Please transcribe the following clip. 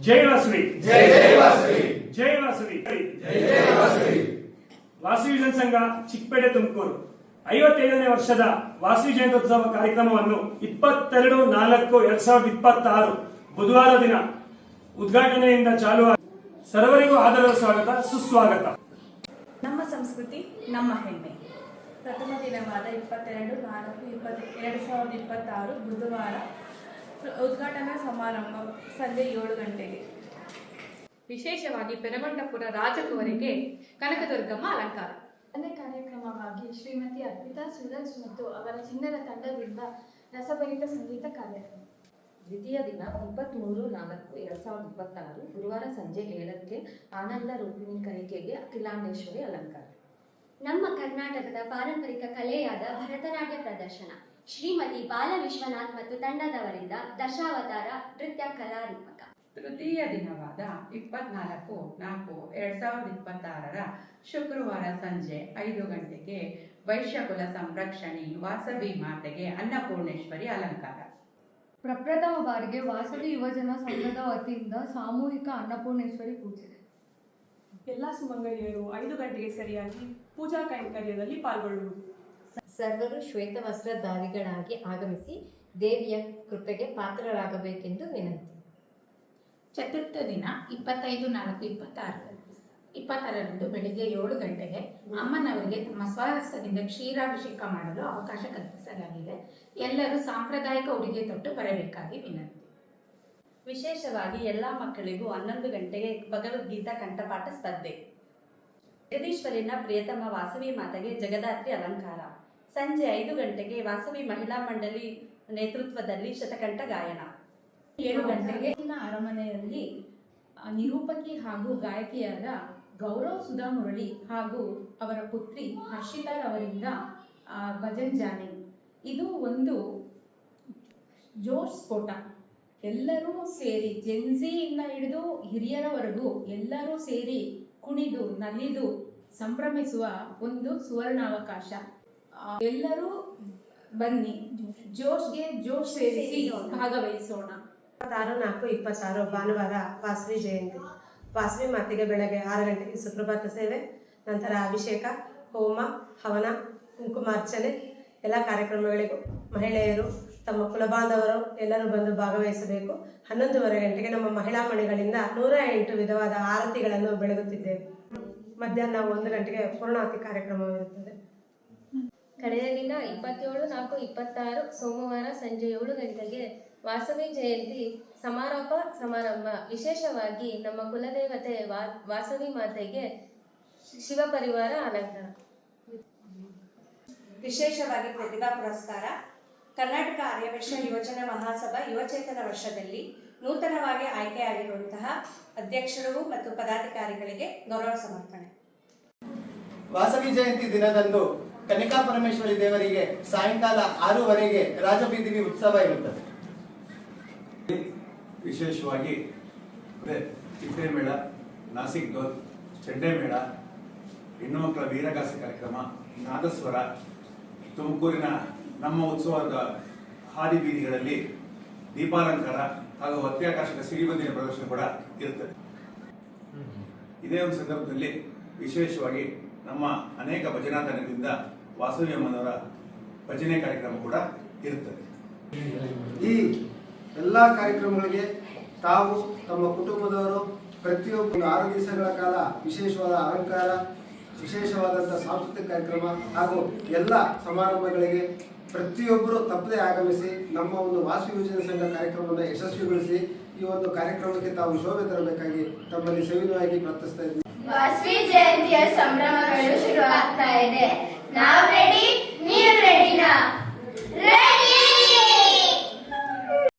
ಜೈ ವಾಸವಿ, ಜೈ ಜೈ ವಾಸವಿ, ಜೈ ವಾಸವಿ, ಜೈ ಜೈ ವಾಸವಿ. ವಾಸವಿ ಜನಸಂಘ ಚಿಕ್ಕಪೇಟೆ ತುಮಕೂರು 55ನೇ ವರ್ಷದ ವಾಸವಿ ಜಯಂತ್ಯೋತ್ಸವ ಕಾರ್ಯಕ್ರಮವನ್ನು 22/4/2026 ಬುಧವಾರ ದಿನ ಉದ್ಘಾಟನೆಯಿಂದ ಚಾಲು. ಸರ್ವರಿಗೂ ಆದರದ ಸ್ವಾಗತ, ಸುಸ್ವಾಗತ. ನಮ್ಮ ಸಂಸ್ಕೃತಿ ನಮ್ಮ ಹೆಮ್ಮೆ. ಪ್ರಥಮ ದಿನವಾದ 22/4/2026 ಬುಧವಾರ ಉದ್ಘಾಟನಾ ಸಮಾರಂಭ ಸಂಜೆ 7 ಗಂಟೆಗೆ. ವಿಶೇಷವಾಗಿ ಪೆರಗೊಂಡಪುರ ರಾಜಕುವರಿಗೆ ಕನಕದುರ್ಗಮ್ಮ ಅಲಂಕಾರ. ಒಂದೇ ಕಾರ್ಯಕ್ರಮವಾಗಿ ಶ್ರೀಮತಿ ಅರ್ಪಿತಾ ಸೂರಜ್ ಮತ್ತು ಅವರ ಚಿನ್ನದ ತಂಡದಿಂದ ರಸಭರಿತ ಸಂಗೀತ ಕಾರ್ಯಕ್ರಮ. ದ್ವಿತೀಯ ದಿನ 23/4/2026 ಗುರುವಾರ ಸಂಜೆ 7ಕ್ಕೆ ಆನಂದ ರೂಪಿಣಿ ಕಲಿಕೆಗೆ ಅಖಿಲಾಂಡೇಶ್ವರಿ ಅಲಂಕಾರ. ನಮ್ಮ ಕರ್ನಾಟಕದ ಪಾರಂಪರಿಕ ಕಲೆಯಾದ ಭರತನಾಟ್ಯ ಪ್ರದರ್ಶನ. ಶ್ರೀಮತಿ ಬಾಲ ವಿಶ್ವನಾಥ್ ಮತ್ತು ತಂಡದವರಿಂದ ದಶಾವತಾರ ನೃತ್ಯ ಕಲಾರೂಪಕ. ತೃತೀಯ ದಿನವಾದ 24/4/2026 ಶುಕ್ರವಾರ ಸಂಜೆ 5 ಗಂಟೆಗೆ ವೈಶ್ಯಕುಲ ಸಂರಕ್ಷಣೆ ವಾಸವಿ ಮಾತೆಗೆ ಅನ್ನಪೂರ್ಣೇಶ್ವರಿ ಅಲಂಕಾರ. ಪ್ರಪ್ರಥಮ ಬಾರಿಗೆ ವಾಸವಿ ಯುವಜನ ಸಂಘದ ವತಿಯಿಂದ ಸಾಮೂಹಿಕ ಅನ್ನಪೂರ್ಣೇಶ್ವರಿ ಪೂಜೆ. ಎಲ್ಲ ಸುಮಂಗಲಿಯರು 5 ಗಂಟೆಗೆ ಸರಿಯಾಗಿ ಪೂಜಾ ಕೈಂಕರ್ಯದಲ್ಲಿ ಪಾಲ್ಗೊಳ್ಳುವುದು. ಸರ್ವರು ಶ್ವೇತ ವಸ್ತ್ರಧಾರಿಗಳಾಗಿ ಆಗಮಿಸಿ ದೇವಿಯ ಕೃಪೆಗೆ ಪಾತ್ರರಾಗಬೇಕೆಂದು ವಿನಂತಿ. ಚತುರ್ಥ ದಿನ 25/4/2026 ಬೆಳಿಗ್ಗೆ 7 ಗಂಟೆಗೆ ಅಮ್ಮನವರಿಗೆ ತಮ್ಮ ಸ್ವಹಸ್ತದಿಂದ ಕ್ಷೀರಾಭಿಷೇಕ ಮಾಡಲು ಅವಕಾಶ ಕಲ್ಪಿಸಲಾಗಿದೆ. ಎಲ್ಲರೂ ಸಾಂಪ್ರದಾಯಿಕ ಉಡುಗೆ ತೊಟ್ಟು ಬರಬೇಕಾಗಿ ವಿನಂತಿ. ವಿಶೇಷವಾಗಿ ಎಲ್ಲಾ ಮಕ್ಕಳಿಗೂ 11 ಗಂಟೆಗೆ ಭಗವದ್ಗೀತಾ ಕಂಠಪಾಠ ಸ್ಪರ್ಧೆ. ಜಗದೀಶ್ವರಿನ ಪ್ರಿಯತಮ ವಾಸವಿ ಮಾತೆಗೆ ಜಗದಾತ್ರಿ ಅಲಂಕಾರ. ಸಂಜೆ 5 ಗಂಟೆಗೆ ವಾಸವಿ ಮಹಿಳಾ ಮಂಡಳಿ ನೇತೃತ್ವದಲ್ಲಿ ಶತಕಂಠ ಗಾಯನ. 7 ಗಂಟೆಗೆ ಅರಮನೆಯಲ್ಲಿ ನಿರೂಪಕಿ ಹಾಗೂ ಗಾಯಕಿಯಾದ ಗೌರವ್ ಸುಧಾ ಮುರಳಿ ಹಾಗೂ ಅವರ ಪುತ್ರಿ ಹರ್ಷಿತಾರವರಿಂದ ಭಜನ್ ಜಾನಿ. ಇದು ಒಂದು ಜೋಶ್ ಸ್ಫೋಟ. ಎಲ್ಲರೂ ಸೇರಿ ಜೆನ್ಸಿಯಿಂದ ಹಿಡಿದು ಹಿರಿಯರವರೆಗೂ ಎಲ್ಲರೂ ಸೇರಿ ಕುಣಿದು ನಲಿದು ಸಂಭ್ರಮಿಸುವ ಒಂದು ಸುವರ್ಣಾವಕಾಶ. ಎಲ್ಲರೂ ಬನ್ನಿ, ಜೋಶ್ಗೆ ಜೋಶ್ ಸೇರಿಸಿ ಭಾಗವಹಿಸೋಣ. 26/4/2026 ಭಾನುವಾರ ವಾಸವಿ ಜಯಂತಿ. ವಾಸವಿ ಮಾತೆಗೆ ಬೆಳಗ್ಗೆ 6 ಗಂಟೆಗೆ ಸುಪ್ರಭಾತ ಸೇವೆ, ನಂತರ ಅಭಿಷೇಕ, ಹೋಮ, ಹವನ, ಕುಂಕುಮಾರ್ಚನೆ ಎಲ್ಲ ಕಾರ್ಯಕ್ರಮಗಳಿಗೂ ಮಹಿಳೆಯರು ತಮ್ಮ ಕುಲಬಾಂಧವರು ಎಲ್ಲರೂ ಬಂದು ಭಾಗವಹಿಸಬೇಕು. 11:30 ಗಂಟೆಗೆ ನಮ್ಮ ಮಹಿಳಾ ಮಣಿಗಳಿಂದ 108 ವಿಧವಾದ ಆರತಿಗಳನ್ನು ಬೆಳಗುತ್ತಿದ್ದೇವೆ. ಮಧ್ಯಾಹ್ನ 1 ಗಂಟೆಗೆ ಪೂರ್ಣಾವತಿ ಕಾರ್ಯಕ್ರಮವಿರುತ್ತದೆ. ಕಡೆಯ ದಿನ 27/4/26 ಸೋಮವಾರ ಸಂಜೆ 7 ಗಂಟೆಗೆ ವಾಸವಿ ಜಯಂತಿ ಸಮಾರೋಪ ಸಮಾರಂಭ. ವಿಶೇಷವಾಗಿ ನಮ್ಮ ಕುಲದೇವತೆ ವಾಸವಿ ಮಾತೆಗೆ ಶಿವ ಪರಿವಾರ ಅಲಂಕಾರ. ವಿಶೇಷವಾಗಿ ಪ್ರತಿಭಾ ಪುರಸ್ಕಾರ. ಕರ್ನಾಟಕ ಆರ್ಯವೈಶ್ಯ ಯುವಜನ ಮಹಾಸಭಾ ಯುವಚೇತನ ವರ್ಷದಲ್ಲಿ ನೂತನವಾಗಿ ಆಯ್ಕೆಯಾಗಿರುವಂತಹ ಅಧ್ಯಕ್ಷರು ಮತ್ತು ಪದಾಧಿಕಾರಿಗಳಿಗೆ ಗೌರವ ಸಮರ್ಪಣೆ. ವಾಸವಿ ಜಯಂತಿ ದಿನದಂದು ಕನಿಕಾ ಪರಮೇಶ್ವರಿ ದೇವರಿಗೆ ಸಾಯಂಕಾಲ 6:00ವರೆಗೆ ರಾಜಬೀದಿಗೆ ಉತ್ಸವ ಇರುತ್ತದೆ. ವಿಶೇಷವಾಗಿ ಚಿಟ್ಟೆ ಮೇಳ, ನಾಸಿಕ್ ಡೋಲ್, ಚೆಂಡೆ ಮೇಳ, ಹೆಣ್ಣು ಮಕ್ಕಳ ವೀರಗಾಸೆ ಕಾರ್ಯಕ್ರಮ, ನಾದಸ್ವರ, ತುಮಕೂರಿನ ನಮ್ಮ ಉತ್ಸವದ ಹಾದಿ ಬೀದಿಗಳಲ್ಲಿ ದೀಪಾಲಂಕಾರ ಹಾಗೂ ಅತ್ಯಾಕರ್ಷಕ ಸಿಡಿಬಂದಿನ ಪ್ರದರ್ಶನ ಕೂಡ ಇರುತ್ತದೆ. ಇದೇ ಒಂದು ಸಂದರ್ಭದಲ್ಲಿ ವಿಶೇಷವಾಗಿ ನಮ್ಮ ಅನೇಕ ಭಜನಾ ತಂಡದಿಂದ ವಾಸವಿ ಅಮ್ಮನವರ ಭಜನೆ ಕಾರ್ಯಕ್ರಮ ಕೂಡ ಇರುತ್ತದೆ. ಈ ಎಲ್ಲ ಕಾರ್ಯಕ್ರಮಗಳಿಗೆ ತಾವು ತಮ್ಮ ಕುಟುಂಬದವರು ಪ್ರತಿಯೊಬ್ಬರು 6 ದಿವಸಗಳ ಕಾಲ ವಿಶೇಷವಾದ ಅಲಂಕಾರ, ವಿಶೇಷವಾದಂಥ ಸಾಂಸ್ಕೃತಿಕ ಕಾರ್ಯಕ್ರಮ ಹಾಗೂ ಎಲ್ಲ ಸಮಾರಂಭಗಳಿಗೆ ಪ್ರತಿಯೊಬ್ಬರು ತಪ್ಪದೇ ಆಗಮಿಸಿ ನಮ್ಮ ಒಂದು ವಾಸವಿ ಯುವಜನ ಸಂಘ ಕಾರ್ಯಕ್ರಮವನ್ನು ಯಶಸ್ವಿಗೊಳಿಸಿ ಈ ಒಂದು ಕಾರ್ಯಕ್ರಮಕ್ಕೆ ತಾವು ಶೋಭೆ ತರಬೇಕಾಗಿ ತಮ್ಮಲ್ಲಿ ಸವಿನಯವಾಗಿ ಪ್ರಾರ್ಥಿಸ್ತಾ ಇದ್ದೀನಿ. ವಾಸವಿ ಜಯಂತಿಯ ಸಂಭ್ರಮಗಳು ಶುರು ಆಗ್ತಾ ಇದೆ. ನಾವು ರೆಡಿ.